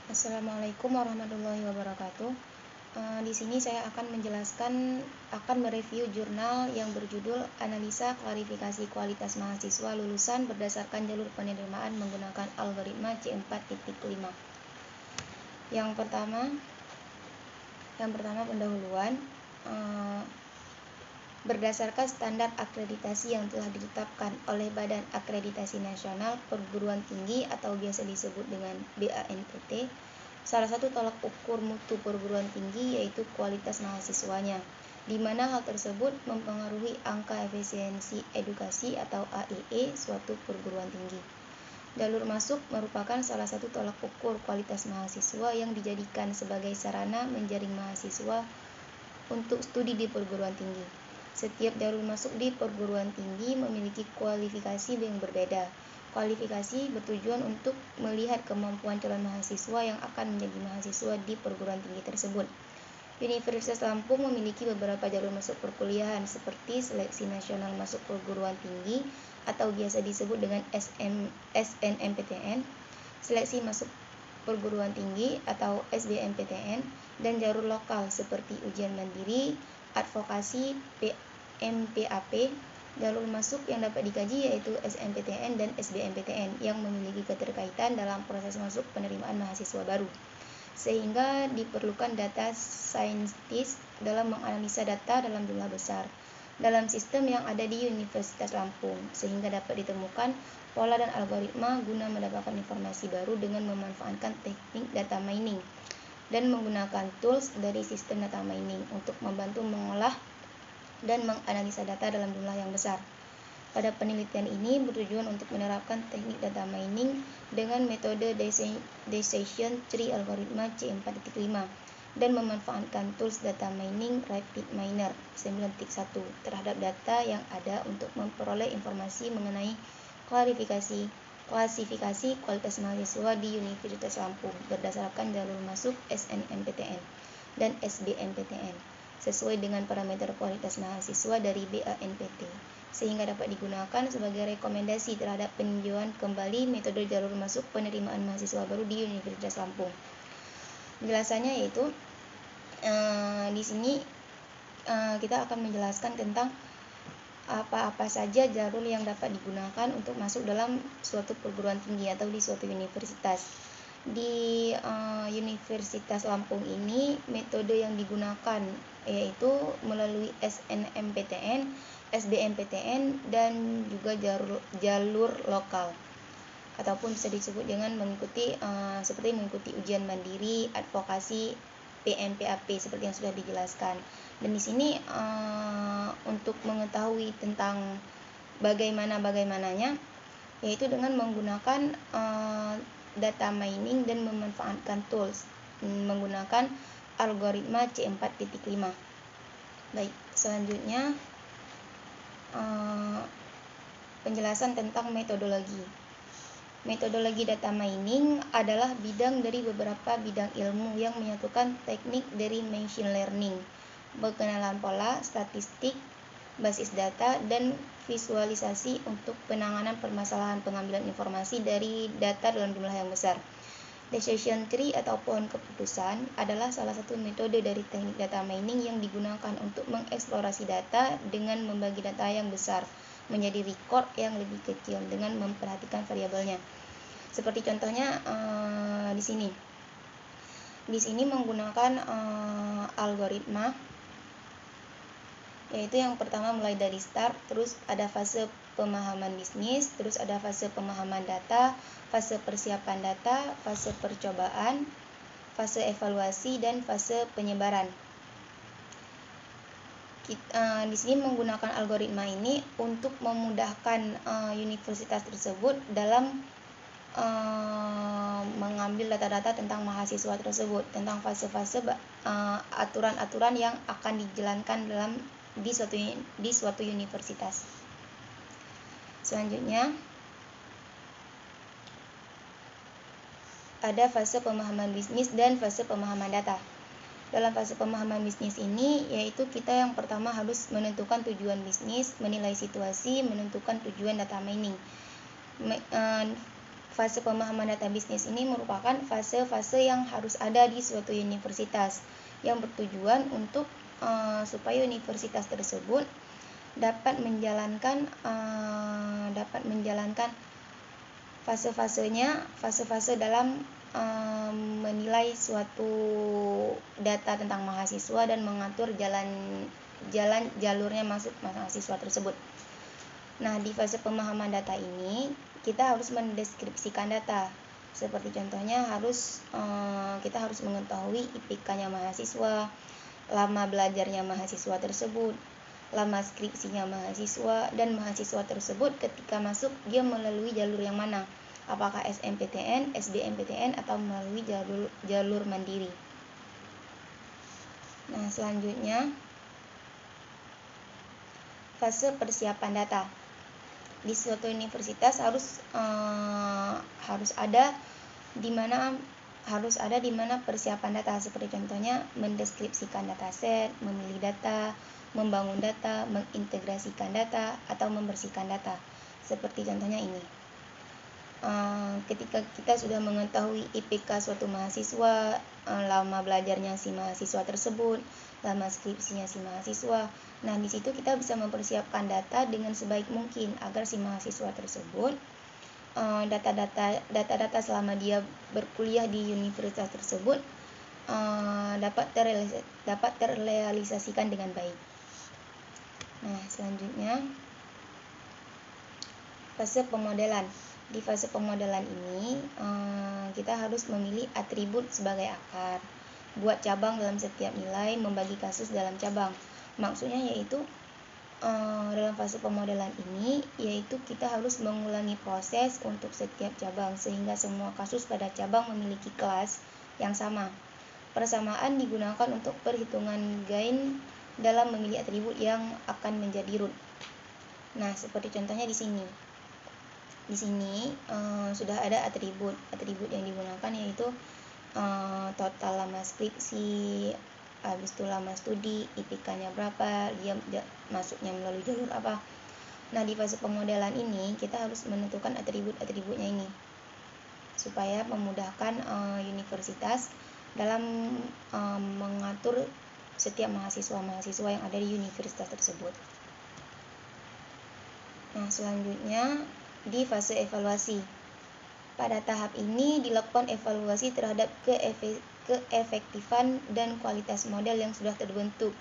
Assalamualaikum warahmatullahi wabarakatuh. Di sini saya akan mereview jurnal yang berjudul Analisa Klarifikasi Kualitas Mahasiswa Lulusan Berdasarkan Jalur Penerimaan Menggunakan Algoritma C4.5. Yang pertama pendahuluan. Berdasarkan standar akreditasi yang telah ditetapkan oleh Badan Akreditasi Nasional Perguruan Tinggi atau biasa disebut dengan BANPT, salah satu tolak ukur mutu perguruan tinggi yaitu kualitas mahasiswanya, di mana hal tersebut mempengaruhi angka efisiensi edukasi atau AEE suatu perguruan tinggi. Jalur masuk merupakan salah satu tolak ukur kualitas mahasiswa yang dijadikan sebagai sarana menjaring mahasiswa untuk studi di perguruan tinggi. Setiap jalur masuk di perguruan tinggi memiliki kualifikasi yang berbeda. Kualifikasi bertujuan untuk melihat kemampuan calon mahasiswa yang akan menjadi mahasiswa di perguruan tinggi tersebut. Universitas Lampung memiliki beberapa jalur masuk perkuliahan seperti Seleksi Nasional Masuk Perguruan Tinggi atau biasa disebut dengan SNMPTN, Seleksi Masuk Perguruan Tinggi atau SBMPTN, dan jalur lokal seperti ujian mandiri, advokasi, PMPAP. Jalur masuk yang dapat dikaji yaitu SNMPTN dan SBMPTN yang memiliki keterkaitan dalam proses masuk penerimaan mahasiswa baru, sehingga diperlukan data saintis dalam menganalisa data dalam jumlah besar dalam sistem yang ada di Universitas Lampung, sehingga dapat ditemukan pola dan algoritma guna mendapatkan informasi baru dengan memanfaatkan teknik data mining dan menggunakan tools dari sistem data mining untuk membantu mengolah dan menganalisa data dalam jumlah yang besar. Pada penelitian ini bertujuan untuk menerapkan teknik data mining dengan metode decision tree algoritma C4.5 dan memanfaatkan tools data mining RapidMiner 9.1 terhadap data yang ada untuk memperoleh informasi mengenai klasifikasi kualitas mahasiswa di Universitas Lampung berdasarkan jalur masuk SNMPTN dan SBMPTN sesuai dengan parameter kualitas mahasiswa dari BANPT, sehingga dapat digunakan sebagai rekomendasi terhadap peninjauan kembali metode jalur masuk penerimaan mahasiswa baru di Universitas Lampung. Penjelasannya yaitu di sini kita akan menjelaskan tentang apa-apa saja jalur yang dapat digunakan untuk masuk dalam suatu perguruan tinggi atau di suatu universitas. Di Universitas Lampung ini metode yang digunakan yaitu melalui SNMPTN, SBMPTN, dan juga jalur lokal, ataupun bisa disebut dengan seperti mengikuti ujian mandiri, advokasi, PMPAP seperti yang sudah dijelaskan. Dan di sini untuk mengetahui tentang bagaimananya yaitu dengan menggunakan data mining dan memanfaatkan tools menggunakan algoritma C4.5. Baik, selanjutnya penjelasan tentang metodologi. Metodologi data mining adalah bidang dari beberapa bidang ilmu yang menyatukan teknik dari machine learning, pengenalan pola, statistik, basis data, dan visualisasi untuk penanganan permasalahan pengambilan informasi dari data dalam jumlah yang besar. Decision tree atau pohon keputusan adalah salah satu metode dari teknik data mining yang digunakan untuk mengeksplorasi data dengan membagi data yang besar menjadi record yang lebih kecil dengan memperhatikan variabelnya. Seperti contohnya di sini. Di sini menggunakan algoritma, yaitu yang pertama mulai dari start, terus ada fase pemahaman bisnis, terus ada fase pemahaman data, fase persiapan data, fase percobaan, fase evaluasi, dan fase penyebaran. Di sini menggunakan algoritma ini untuk memudahkan universitas tersebut dalam mengambil data-data tentang mahasiswa tersebut, tentang fase-fase aturan-aturan yang akan dijalankan di suatu universitas. Selanjutnya ada fase pemahaman bisnis dan fase pemahaman data. Dalam fase pemahaman bisnis ini yaitu kita yang pertama harus menentukan tujuan bisnis, menilai situasi, menentukan tujuan data mining. fase pemahaman data bisnis ini merupakan fase-fase yang harus ada di suatu universitas yang bertujuan untuk supaya universitas tersebut dapat menjalankan fase-fase dalam menilai suatu data tentang mahasiswa dan mengatur jalurnya masuk mahasiswa tersebut. Nah, di fase pemahaman data ini kita harus mendeskripsikan data. Seperti contohnya kita harus mengetahui IPK-nya mahasiswa, lama belajarnya mahasiswa tersebut, lama skripsinya mahasiswa, dan mahasiswa tersebut ketika masuk dia melalui jalur yang mana, apakah SNMPTN, SBMPTN, atau melalui jalur mandiri. Nah, selanjutnya fase persiapan data. Di suatu universitas harus ada di mana persiapan data, seperti contohnya mendeskripsikan dataset, memilih data, membangun data, mengintegrasikan data, atau membersihkan data. Seperti contohnya ini. Ketika kita sudah mengetahui IPK suatu mahasiswa, lama belajarnya si mahasiswa tersebut, lama skripsinya si mahasiswa. Nah, di situ kita bisa mempersiapkan data dengan sebaik mungkin agar si mahasiswa tersebut data-data selama dia berkuliah di universitas tersebut dapat terrealisasikan dengan baik. Nah, selanjutnya fase pemodelan. Di fase pemodelan ini kita harus memilih atribut sebagai akar, buat cabang dalam setiap nilai, membagi kasus dalam cabang. Maksudnya yaitu dalam fase pemodelan ini yaitu kita harus mengulangi proses untuk setiap cabang sehingga semua kasus pada cabang memiliki kelas yang sama. Persamaan digunakan untuk perhitungan gain dalam memilih atribut yang akan menjadi root. Nah, seperti contohnya di sini. Di sini sudah ada atribut yang digunakan yaitu total lama skripsi, habis itu lama studi, IPK-nya berapa, dia masuknya melalui jalur apa. Nah, di fase pemodelan ini kita harus menentukan atribut-atributnya ini supaya memudahkan universitas dalam mengatur setiap mahasiswa yang ada di universitas tersebut. Nah, selanjutnya di fase evaluasi. Pada tahap ini dilakukan evaluasi terhadap keefektifan dan kualitas model yang sudah terbentuk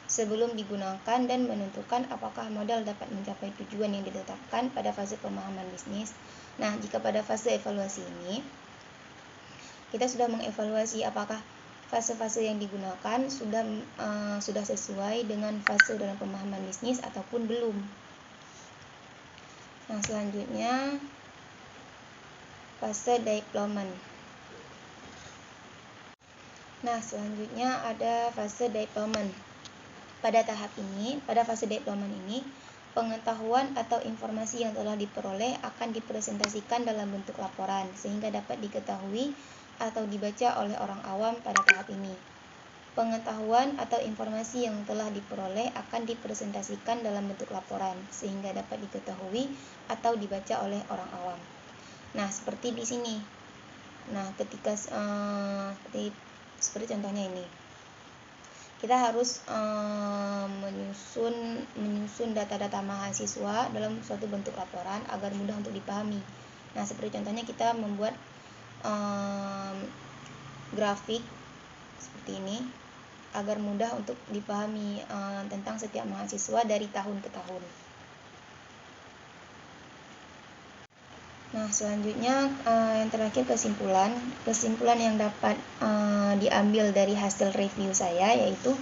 sebelum digunakan dan menentukan apakah model dapat mencapai tujuan yang ditetapkan pada fase pemahaman bisnis. Nah, jika pada fase evaluasi ini kita sudah mengevaluasi apakah fase-fase yang digunakan sudah sesuai dengan fase dalam pemahaman bisnis ataupun belum. Nah, selanjutnya fase deployment. Nah, selanjutnya ada fase deployment. Pada fase deployment ini, pengetahuan atau informasi yang telah diperoleh akan dipresentasikan dalam bentuk laporan sehingga dapat diketahui atau dibaca oleh orang awam pada tahap ini. Pengetahuan atau informasi yang telah diperoleh akan dipresentasikan dalam bentuk laporan sehingga dapat diketahui atau dibaca oleh orang awam. Nah, seperti di sini. Nah, ketika seperti contohnya ini, kita harus menyusun data-data mahasiswa dalam suatu bentuk laporan agar mudah untuk dipahami. Nah, seperti contohnya kita membuat grafik seperti ini agar mudah untuk dipahami tentang setiap mahasiswa dari tahun ke tahun. Nah, selanjutnya yang terakhir kesimpulan yang dapat diambil dari hasil review saya yaitu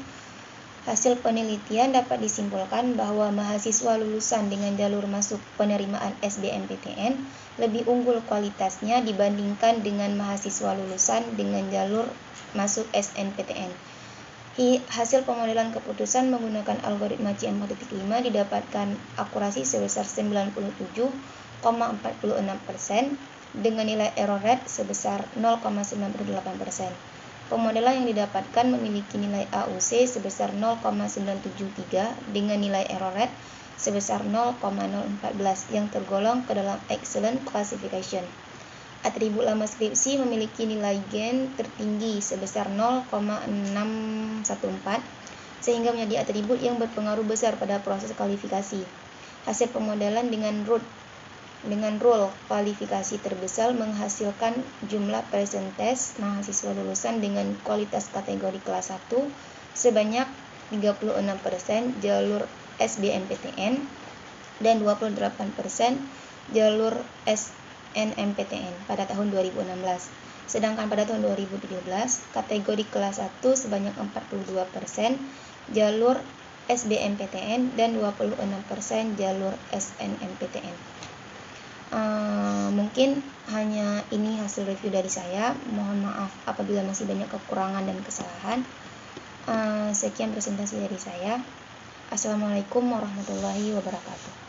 hasil penelitian dapat disimpulkan bahwa mahasiswa lulusan dengan jalur masuk penerimaan SBMPTN lebih unggul kualitasnya dibandingkan dengan mahasiswa lulusan dengan jalur masuk SNPTN. Hasil pemodelan keputusan menggunakan algoritma CM4.5 didapatkan akurasi sebesar 97,46% dengan nilai error rate sebesar 0,98%. Pemodelan yang didapatkan memiliki nilai AUC sebesar 0,973 dengan nilai error rate sebesar 0,014 yang tergolong ke dalam excellent classification. Atribut lama skripsi memiliki nilai Gen tertinggi sebesar 0,614, sehingga menjadi atribut yang berpengaruh besar pada proses kualifikasi. Hasil pemodelan dengan rule kualifikasi terbesar menghasilkan jumlah presentase mahasiswa lulusan dengan kualitas kategori kelas 1 sebanyak 36% jalur SBMPTN dan 28% jalur SNMPTN pada tahun 2016. Sedangkan pada tahun 2017, kategori kelas 1 sebanyak 42% jalur SBMPTN dan 26% jalur SNMPTN. Mungkin hanya ini hasil review dari saya. Mohon maaf apabila masih banyak kekurangan dan kesalahan. Sekian presentasi dari saya. Assalamualaikum warahmatullahi wabarakatuh.